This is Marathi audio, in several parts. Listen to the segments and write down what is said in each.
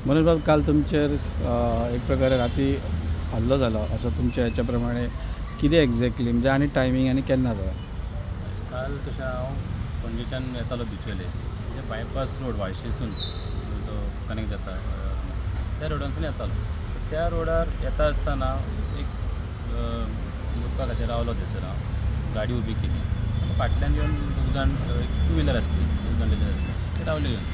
मनोज बाब, काल तुमचेर एक प्रकारे राती हल्लो जालो असो तुमच्या हेच्या प्रमाणे कितें एक्झॅक्टली म्हणजे आनी टायमींग आनी केन्ना जालो? काल तशें हांव पणजेच्यान येतालो बिचवेले म्हणजे बायपास रोड वाळशीसून जो कनेक्ट जाता त्या रोडांसून येतालो. त्या रोडार येता आसतना एक उदका खातीर रावलो थंयसर. हांव गाडी उबी केली. फाटल्यान येवन दोग जाण एक टू व्हिलर आसली, दोग जाण लेगीत आसले, ते रावले घेवन.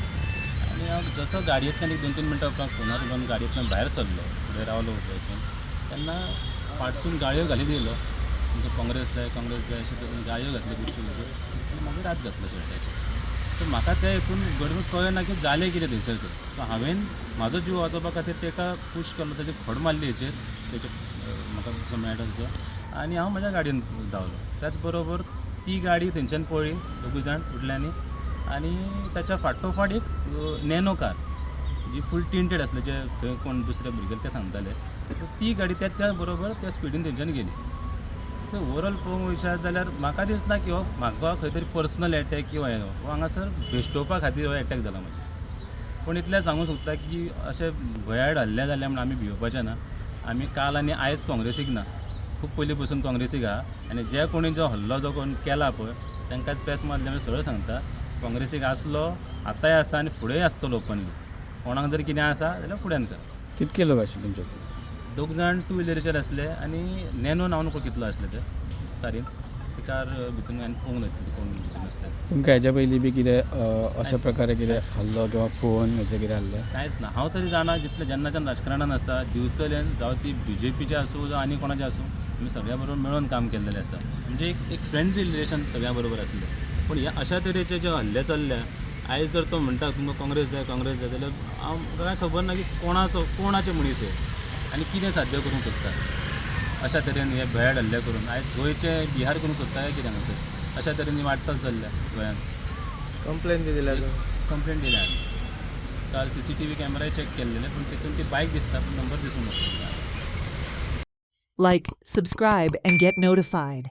आनी हांव जसो गाडयेंतल्यान एक 2-3 मिनटां उपरांत फोनार उलोवन गाडयेंतल्यान भायर सरलो, फुडें रावलो उबो हितून, तेन्ना फाटसून गाळयो घालीत येयलो. म्हणजे काँग्रेस जाय अशें करून गाळयो घातल्यो कुर्चीचेर आनी मागीर हात घातलो शर्टाचेर. तर म्हाका त्या हितून घडमूट कळना की जालें कितें थंयसर तें. सो हांवेन म्हाजो जीव वाचोवपा खातीर ताका पुश केलो, ताची खोड मारली हेचेर, तेचे म्हाका जसो मेळटा तसो, आनी हांव म्हाज्या गाडयेन धांवलो. त्याच बरोबर ती गाडी थंयच्यान पळयली दोगूय जाण फुडल्यांनी, आनी ताच्या फाटोफाट एक नॅनो कार जी फूल टिंटेड आसली, जे थंय कोण दुसरे भुरगे ते सांगताले, ती गाडी त्याच्या बरोबर त्या स्पिडीन थंयच्यान गेली. तर ओवरऑल पळोवंक वयशात जाल्यार म्हाका दिसना की हो म्हाका खंय तरी पर्सनल एटॅक किंवा हे हो हांगासर भेश्टोवपा खातीर हो एटॅक जाला म्हाका. पूण इतलें सांगूंक सोदता की अशें भयाड हल्ले जाले म्हण आमी भिवपाचे ना. आमी काल आनी आयज काँग्रेसीक ना, खूब पयलीं पसून काँग्रेसीक आहा, आनी जे कोणी जो हल्लो जो कोण केला पळय तांकांच प्रेस मारले आमी सरळ सांगता, काँग्रेसीक आसलो, आतांय आसा आनी फुडेंय आसतलो ओपनली. कोणाक जर कितें आसा जाल्यार फुड्यान कर. कितके लोक आशिल्ले तुमचे थंय? दोग जाण टू व्हिलरीचेर आसले आनी नॅनो हांव नकळो कितलो आसले ते कारीन. ती कार भितून हांवें पळोवंक ना कोण भितून आसले. तुमकां हेच्या पयलीं बी कितें अशा प्रकारे कितें हल्लो किंवा फोन हेचे कितें आहले? कांयच ना. हांव तरी जाणा जितले जेन्नाच्यान राजकारणान आसा, दिवचल्यान जावं ती BJPचे आसूं जावं आनी कोणाचे आसूं, आमी सगळ्या बरोबर मेळून काम केल्लेलें आसा. म्हणजे एक फ्रेंडली रिलेशन सगळ्या बरोबर आसलें. पूण ह्या अशा तरेचे जे हल्ले चल्ल्या, आयज जर तो म्हणटा तुमकां काँग्रेस जाय जाल्यार म्हाका कांय खबर ना की कोणाचे मनीस हे आनी कितें साध्य करूंक सोदता. अशा तरेन हे भयाड हल्ले करून आयज गोंयचे बिहार करूंक सोदता काय कितें हांगासर? अशा तरेन ही वाटचाल चल्ल्या गोंयांत. कंप्लेन बी दिल्या कंप्लेंट दिल्या हांवें. काल CCTV कॅमेराय चॅक केल्लेले, पूण तितून ती बायक दिसता पूण नंबर दिसूंक ना. Like, subscribe, and get notified.